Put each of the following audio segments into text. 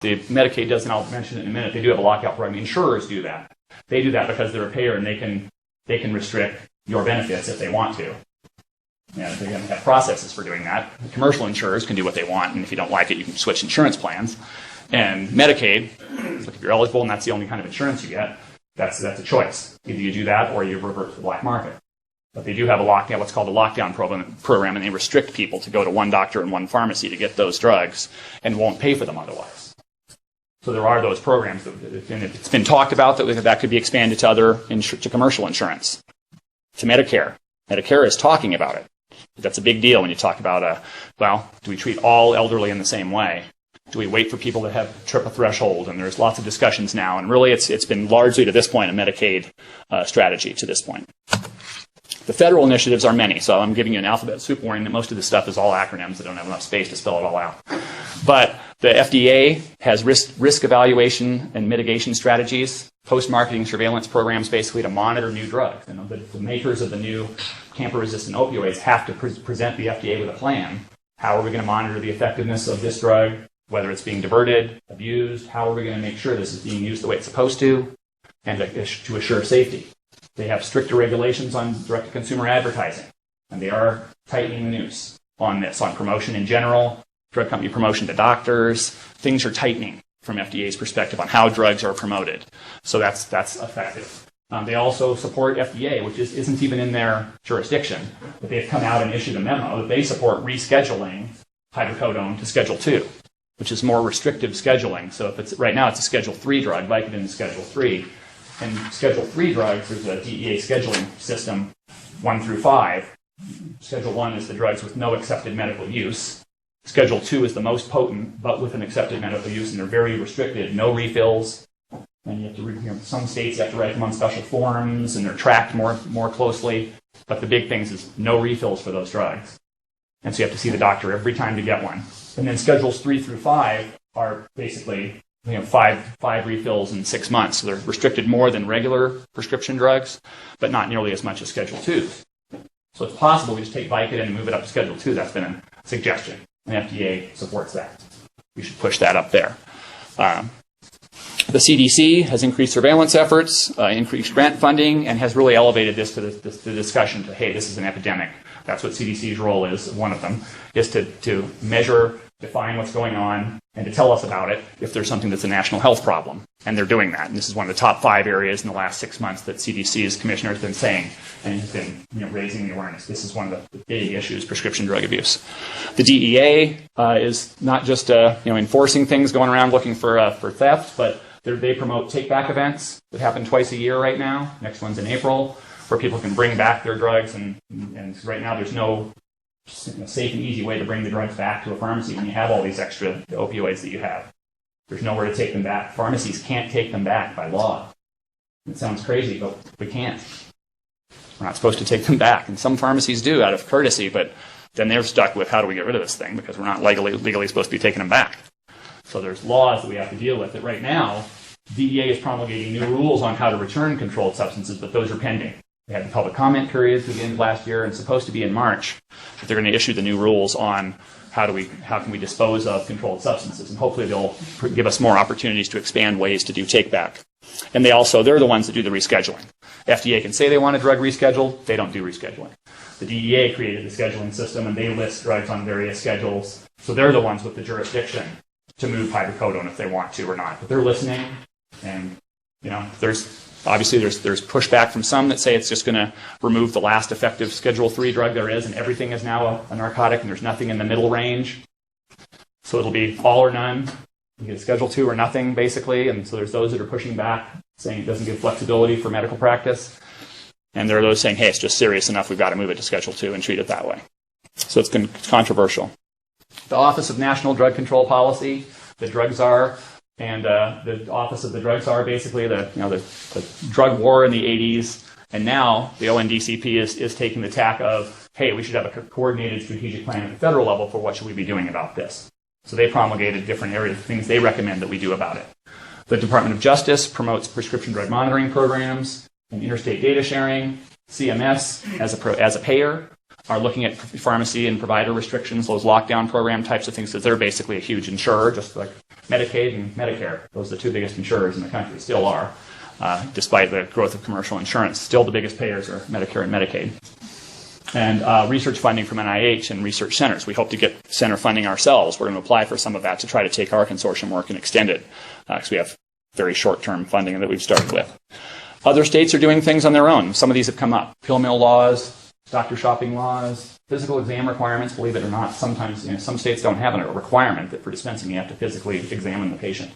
The Medicaid doesn't, I'll mention it in a minute, they do have a lockout program. Insurers do that. They do that because they're a payer and they can restrict your benefits if they want to. Yeah, they have processes for doing that. The commercial insurers can do what they want, and if you don't like it, you can switch insurance plans. And Medicaid, like if you're eligible and that's the only kind of insurance you get, that's a choice. Either you do that or you revert to the black market. But they do have what's called a lockdown program, and they restrict people to go to one doctor and one pharmacy to get those drugs and won't pay for them otherwise. So there are those programs, and it's been talked about that could be expanded to commercial insurance, to Medicare. Medicare is talking about it. That's a big deal when you talk about, do we treat all elderly in the same way? Do we wait for people to have trip a threshold? And there's lots of discussions now, and really it's been largely to this point a Medicaid strategy to this point. The federal initiatives are many, so I'm giving you an alphabet soup warning that most of this stuff is all acronyms that don't have enough space to spell it all out. But the FDA has risk evaluation and mitigation strategies, post-marketing surveillance programs basically to monitor new drugs. You know, the makers of the new tamper-resistant opioids have to present the FDA with a plan. How are we going to monitor the effectiveness of this drug, whether it's being diverted, abused? How are we going to make sure this is being used the way it's supposed to, and to assure safety? They have stricter regulations on direct-to-consumer advertising, and they are tightening the noose on this, on promotion in general, drug company promotion to doctors. Things are tightening from FDA's perspective on how drugs are promoted. So that's effective. They also support FDA, which isn't even in their jurisdiction, but they've come out and issued a memo that they support rescheduling hydrocodone to Schedule 2, which is more restrictive scheduling. So if right now it's a Schedule 3 drug, Vicodin is Schedule 3. And Schedule 3 drugs, there's a DEA scheduling system, 1 through 5. Schedule 1 is the drugs with no accepted medical use. Schedule 2 is the most potent, but with an accepted medical use, and they're very restricted, no refills. And you have to some states you have to write them on special forms, and they're tracked more closely. But the big things is no refills for those drugs. And so you have to see the doctor every time to get one. And then Schedules 3 through 5 are basically five refills in 6 months. So they're restricted more than regular prescription drugs, but not nearly as much as Schedule 2s. So it's possible we just take Vicodin and move it up to Schedule 2. That's been a suggestion, and FDA supports that. We should push that up there. The CDC has increased surveillance efforts, increased grant funding, and has really elevated this to the discussion to, hey, this is an epidemic. That's what CDC's role is, one of them, is to measure, define what's going on, and to tell us about it if there's something that's a national health problem. And they're doing that. And this is one of the top 5 areas in the last 6 months that CDC's commissioner has been saying and has been raising the awareness. This is one of the big issues, prescription drug abuse. The DEA is not just enforcing things, going around looking for theft, but they promote take-back events that happen twice a year right now. Next one's in April, where people can bring back their drugs. And right now there's no safe and easy way to bring the drugs back to a pharmacy when you have all these extra opioids that you have. There's nowhere to take them back. Pharmacies can't take them back by law. It sounds crazy, but we can't. We're not supposed to take them back. And some pharmacies do out of courtesy, but then they're stuck with how do we get rid of this thing because we're not legally supposed to be taking them back. So there's laws that we have to deal with. That right now, DEA is promulgating new rules on how to return controlled substances, but those are pending. They had the public comment period through the end of last year, and it's supposed to be in March. But they're going to issue the new rules on how can we dispose of controlled substances, and hopefully they'll give us more opportunities to expand ways to do take back. And they're the ones that do the rescheduling. FDA can say they want a drug rescheduled, they don't do rescheduling. The DEA created the scheduling system, and they list drugs on various schedules, so they're the ones with the jurisdiction to move hydrocodone if they want to or not. But they're listening, and there's pushback from some that say it's just going to remove the last effective Schedule 3 drug there is, and everything is now a narcotic, and there's nothing in the middle range. So it'll be all or none. You get Schedule 2 or nothing, basically. And so there's those that are pushing back, saying it doesn't give flexibility for medical practice. And there are those saying, hey, it's just serious enough, we've got to move it to Schedule 2 and treat it that way. So it's controversial. The Office of National Drug Control Policy, the drug czar, and the Office of the Drug Czar, basically the drug war in the 80s, and now the ONDCP is taking the tack of, hey, we should have a coordinated strategic plan at the federal level for what should we be doing about this. So they promulgated different areas, things they recommend that we do about it. The Department of Justice promotes prescription drug monitoring programs and interstate data sharing. CMS, as a payer, are looking at pharmacy and provider restrictions, those lockdown program types of things, because they're basically a huge insurer, just like Medicaid and Medicare. Those are the two biggest insurers in the country, still are, despite the growth of commercial insurance. Still the biggest payers are Medicare and Medicaid. And research funding from NIH and research centers. We hope to get center funding ourselves. We're going to apply for some of that to try to take our consortium work and extend it, because we have very short-term funding that we've started with. Other states are doing things on their own. Some of these have come up. Pill mill laws, doctor shopping laws, physical exam requirements, believe it or not. Sometimes, some states don't have a requirement that for dispensing you have to physically examine the patient.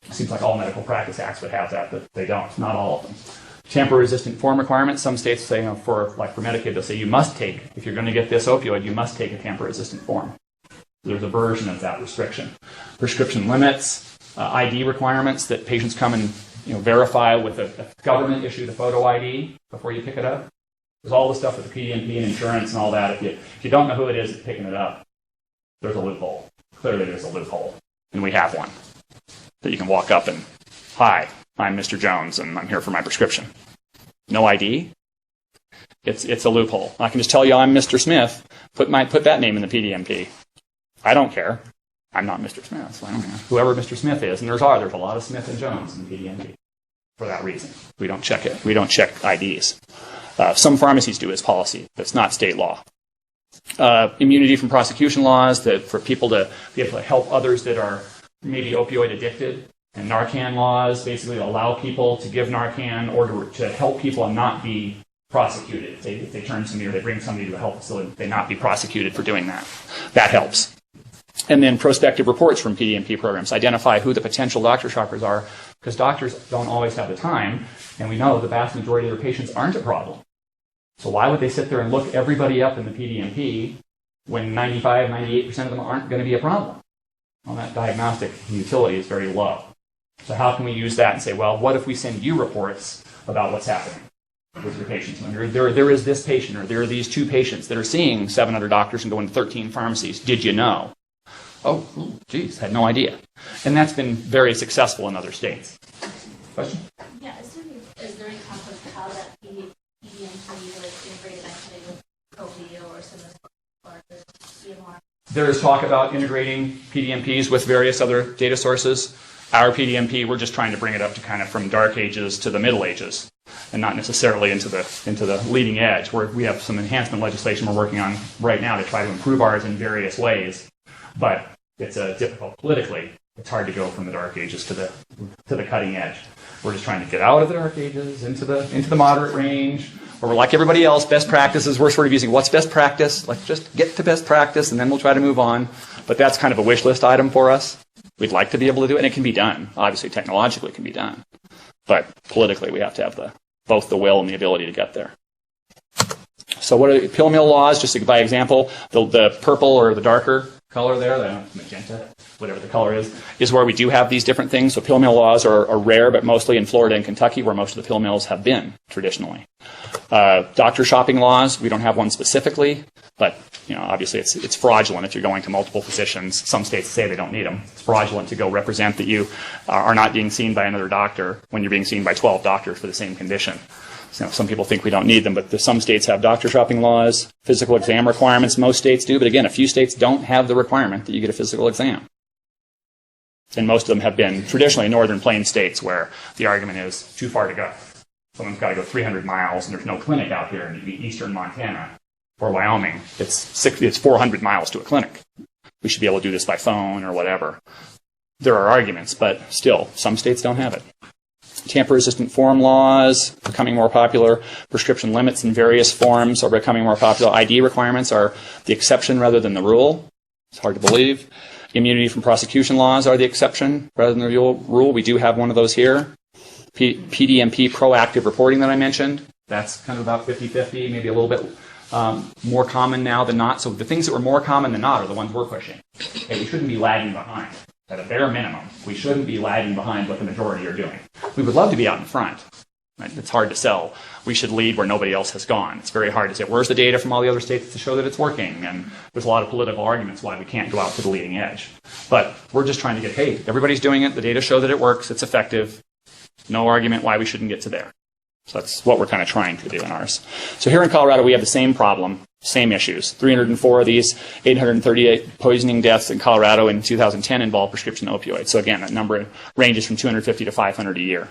It seems like all medical practice acts would have that, but they don't. Not all of them. Tamper-resistant form requirements. Some states say, for Medicaid, they'll say you must take, if you're going to get this opioid, you must take a tamper-resistant form. There's a version of that restriction. Prescription limits, ID requirements that patients come and verify with a government-issued photo ID before you pick it up. There's all the stuff with the PDMP and insurance and all that. If you don't know who it is that's picking it up, there's a loophole. Clearly, there's a loophole, and we have one that you can walk up and, hi, I'm Mr. Jones, and I'm here for my prescription. No ID? It's a loophole. I can just tell you I'm Mr. Smith. Put that name in the PDMP. I don't care. I'm not Mr. Smith, so I don't care. Whoever Mr. Smith is, and there's a lot of Smith and Jones in the PDMP for that reason. We don't check it. We don't check IDs. Some pharmacies do as policy. That's not state law. Immunity from prosecution laws, that for people to be able to help others that are maybe opioid addicted. And Narcan laws basically allow people to give Narcan or to help people and not be prosecuted. If they turn somebody or they bring somebody to a health facility, they not be prosecuted for doing that. That helps. And then prospective reports from PDMP programs identify who the potential doctor shoppers are, because doctors don't always have the time, and we know the vast majority of their patients aren't a problem. So why would they sit there and look everybody up in the PDMP when 95, 98% of them aren't going to be a problem? Well, that diagnostic utility is very low. So how can we use that and say, well, what if we send you reports about what's happening with your patients? There is this patient, or there are these two patients that are seeing 700 doctors and going to 13 pharmacies. Did you know? Oh, geez, had no idea. And that's been very successful in other states. Question? Yeah, is there any conflict how that PDMP was integrated actually with Covio or some of the EMR? There is talk about integrating PDMPs with various other data sources. Our PDMP, we're just trying to bring it up to kind of from dark ages to the Middle Ages, and not necessarily into the leading edge. We have some enhancement legislation we're working on right now to try to improve ours in various ways, but it's difficult politically. It's hard to go from the dark ages to the cutting edge. We're just trying to get out of the dark ages into the moderate range. Where we're like everybody else, best practices. We're sort of using what's best practice. Like just get to best practice, and then we'll try to move on. But that's kind of a wish list item for us. We'd like to be able to do it, and it can be done. Obviously, technologically, it can be done. But politically, we have to have both the will and the ability to get there. So what are pill mill laws? Just by example, the purple or the darker color there, the magenta, whatever the color is where we do have these different things. So pill mill laws are rare, but mostly in Florida and Kentucky, where most of the pill mills have been traditionally. Doctor shopping laws, we don't have one specifically, but obviously it's fraudulent if you're going to multiple physicians. Some states say they don't need them. It's fraudulent to go represent that you are not being seen by another doctor when you're being seen by 12 doctors for the same condition. So some people think we don't need them, but some states have doctor shopping laws, physical exam requirements. Most states do, but again, a few states don't have the requirement that you get a physical exam. And most of them have been traditionally Northern Plains states where the argument is too far to go. Someone's got to go 300 miles, and there's no clinic out here in eastern Montana or Wyoming. It's 400 miles to a clinic. We should be able to do this by phone or whatever. There are arguments, but still, some states don't have it. Tamper-resistant form laws becoming more popular. Prescription limits in various forms are becoming more popular. ID requirements are the exception rather than the rule. It's hard to believe. Immunity from prosecution laws are the exception rather than the rule. We do have one of those here. PDMP proactive reporting that I mentioned, that's kind of about 50-50, maybe a little bit more common now than not. So the things that were more common than not are the ones we're pushing. Okay, we shouldn't be lagging behind. At a bare minimum, we shouldn't be lagging behind what the majority are doing. We would love to be out in front. Right? It's hard to sell. We should lead where nobody else has gone. It's very hard to say, where's the data from all the other states to show that it's working? And there's a lot of political arguments why we can't go out to the leading edge. But we're just trying to get, hey, everybody's doing it. The data show that it works. It's effective. No argument why we shouldn't get to there. So that's what we're kind of trying to do in ours. So here in Colorado, we have the same problem. same issues. 304 of these, 838 poisoning deaths in Colorado in 2010 involved prescription opioids. So again, that number ranges from 250 to 500 a year.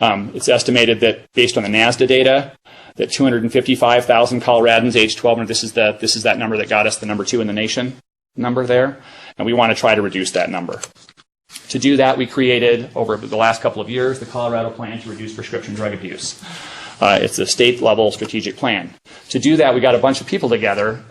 It's estimated that based on the NASDA data, that 255,000 Coloradans aged 12, and this is that number that got us the number 2 in the nation number there, and we want to try to reduce that number. To do that, we created, over the last couple of years, the Colorado Plan to Reduce Prescription Drug Abuse. It's a state-level strategic plan. To do that, we got a bunch of people together,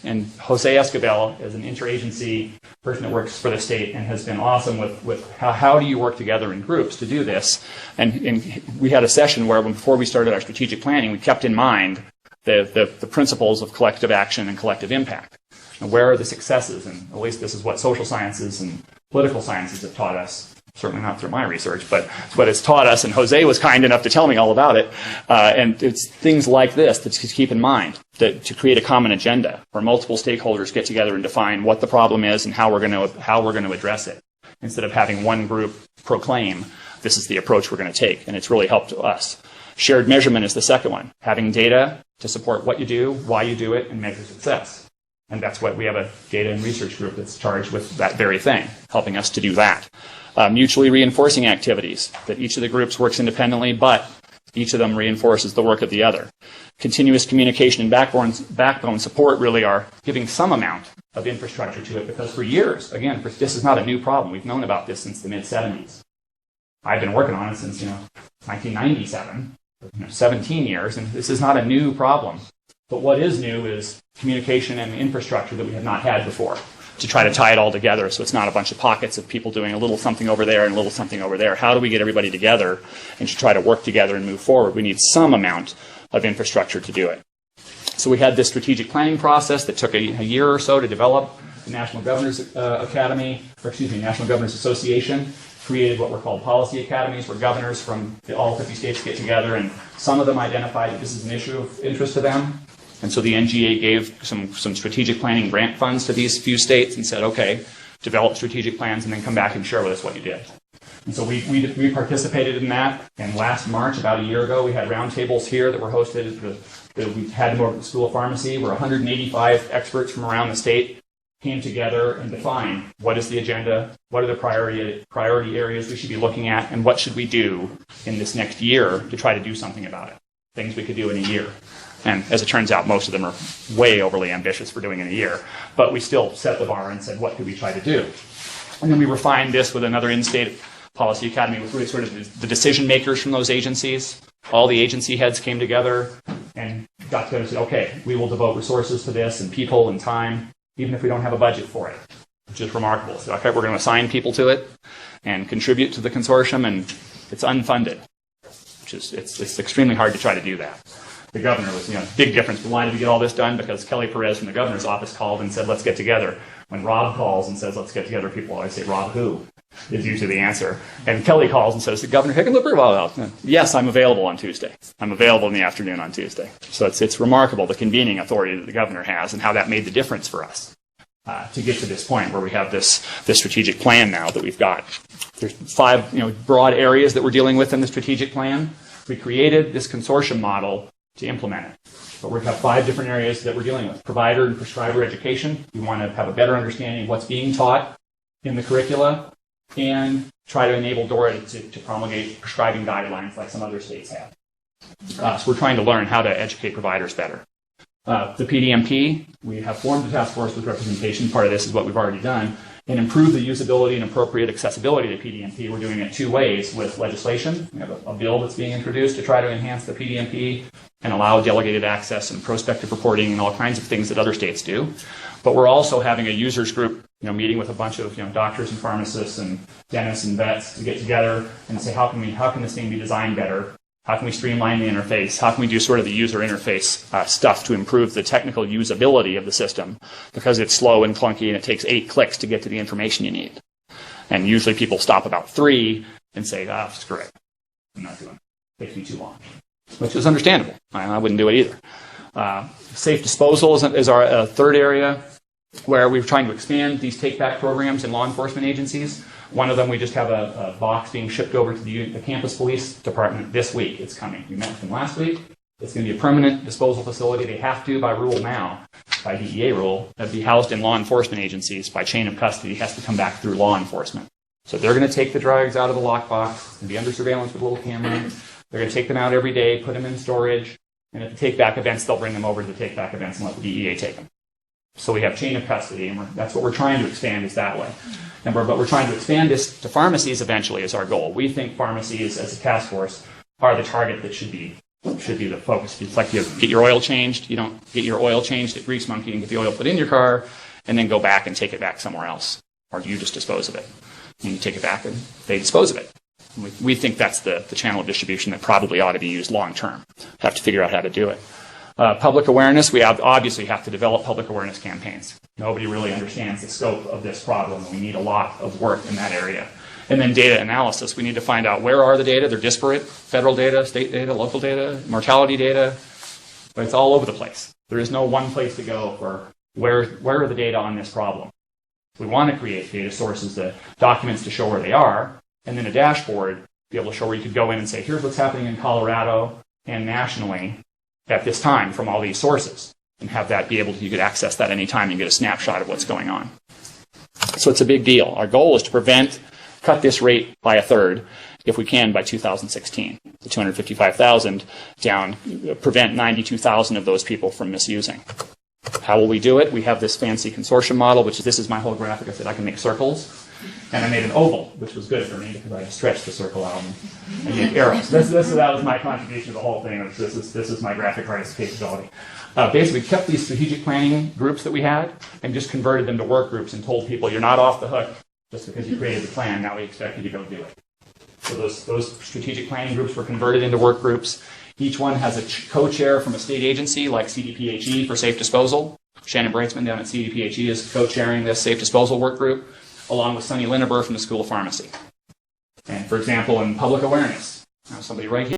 and Jose Escobar is an interagency person that works for the state and has been awesome with how do you work together in groups to do this. And we had a session where before we started our strategic planning, we kept in mind the principles of collective action and collective impact. And where are the successes? And at least this is what social sciences and political sciences have taught us. Certainly not through my research, but it's what it's taught us, and Jose was kind enough to tell me all about it. And it's things like this that to keep in mind, that to create a common agenda where multiple stakeholders get together and define what the problem is and how we're going to address it, instead of having one group proclaim this is the approach we're going to take. And it's really helped us. Shared measurement is the second one, having data to support what you do, why you do it, and measure success. And that's what we have a data and research group that's charged with that very thing, helping us to do that. Mutually reinforcing activities, that each of the groups works independently, but each of them reinforces the work of the other. Continuous communication and backbone support really are giving some amount of infrastructure to it, because for years, again, this is not a new problem. We've known about this since the mid-'70s. I've been working on it since 1997, 17 years, and this is not a new problem. But what is new is communication and infrastructure that we have not had before, to try to tie it all together so it's not a bunch of pockets of people doing a little something over there and a little something over there. How do we get everybody together and to try to work together and move forward? We need some amount of infrastructure to do it. So we had this strategic planning process that took a year or so to develop. The National Governors National Governors Association created what were called policy academies, where governors from all 50 states get together, and some of them identified that this is an issue of interest to them. And so the NGA gave some strategic planning grant funds to these few states and said, okay, develop strategic plans and then come back and share with us what you did. And so we participated in that. And last March, about a year ago, we had roundtables here that were hosted. We had them over at the School of Pharmacy, where 185 experts from around the state came together and defined what is the agenda, what are the priority areas we should be looking at, and what should we do in this next year to try to do something about it. Things we could do in a year. And as it turns out, most of them are way overly ambitious for doing in a year. But we still set the bar and said, what could we try to do? And then we refined this with another in-state policy academy with really sort of the decision makers from those agencies. All the agency heads came together and got together and said, okay, we will devote resources to this and people and time, even if we don't have a budget for it, which is remarkable. So, okay, we're going to assign people to it and contribute to the consortium, and it's unfunded, which is it's extremely hard to try to do that. The governor was, big difference. Why did we get all this done? Because Kelly Perez from the governor's office called and said, let's get together. When Rob calls and says, let's get together, people always say, Rob who? Is usually the answer. And Kelly calls and says, the Governor Hickenlooper? Well, yes, I'm available on Tuesday. I'm available in the afternoon on Tuesday. So it's remarkable, the convening authority that the governor has and how that made the difference for us to get to this point where we have this strategic plan now that we've got. There's 5 broad areas that we're dealing with in the strategic plan. We created this consortium model to implement it. But we have 5 different areas that we're dealing with. Provider and prescriber education. We want to have a better understanding of what's being taught in the curricula and try to enable DORA to promulgate prescribing guidelines like some other states have. So we're trying to learn how to educate providers better. The PDMP, we have formed a task force with representation. Part of this is what we've already done. And improve the usability and appropriate accessibility to PDMP. We're doing it 2 ways with legislation. We have a bill that's being introduced to try to enhance the PDMP and allow delegated access and prospective reporting and all kinds of things that other states do. But we're also having a users group, meeting with a bunch of doctors and pharmacists and dentists and vets to get together and say, how can this thing be designed better? How can we streamline the interface? How can we do sort of the user interface stuff to improve the technical usability of the system? Because it's slow and clunky and it takes 8 clicks to get to the information you need. And usually people stop about 3 and say, screw it. I'm not doing it. It takes me too long. Which is understandable. I wouldn't do it either. Safe disposal is our third area where we're trying to expand these take-back programs in law enforcement agencies. One of them, we just have a box being shipped over to the campus police department this week. It's coming. We met with them last week. It's going to be a permanent disposal facility. They have to, by rule now, by DEA rule, be housed in law enforcement agencies by chain of custody. It has to come back through law enforcement. So they're going to take the drugs out of the lockbox and be under surveillance with a little camera. They're going to take them out every day, put them in storage, and at the take-back events, they'll bring them over to the take-back events and let the DEA take them. So we have chain of custody, and that's what we're trying to expand is that way. But we're trying to expand this to pharmacies eventually is our goal. We think pharmacies, as a task force, are the target that should be the focus. It's like you get your oil changed. You don't get your oil changed at Grease Monkey and get the oil put in your car and then go back and take it back somewhere else. Or you just dispose of it. And you take it back and they dispose of it. We think that's the channel of distribution that probably ought to be used long term. Have to figure out how to do it. Public awareness, we obviously have to develop public awareness campaigns. Nobody really understands the scope of this problem. We need a lot of work in that area. And then data analysis. We need to find out where are the data. They're disparate. Federal data, state data, local data, mortality data. But it's all over the place. There is no one place to go for where are the data on this problem. We want to create data sources, the documents to show where they are, and then a dashboard, be able to show where you could go in and say, here's what's happening in Colorado and nationally at this time from all these sources, and have that be able to, you could access that anytime and get a snapshot of what's going on. So it's a big deal. Our goal is to cut this rate by a third, if we can, by 2016. The 255,000 down, prevent 92,000 of those people from misusing. How will we do it? We have this fancy consortium model, this is my whole graphic. I said I can make circles. And I made an oval, which was good for me because I stretched the circle out and made arrows. That was my contribution to the whole thing. This is my graphic artist capability. Basically, we kept these strategic planning groups that we had and just converted them to work groups and told people, you're not off the hook just because you created the plan. Now we expect you to go do it. So those strategic planning groups were converted into work groups. Each one has a co-chair from a state agency like CDPHE for safe disposal. Shannon Braitzman down at CDPHE is co-chairing this safe disposal work group, along with Sonny Linneber from the School of Pharmacy. And for example, in public awareness, somebody right here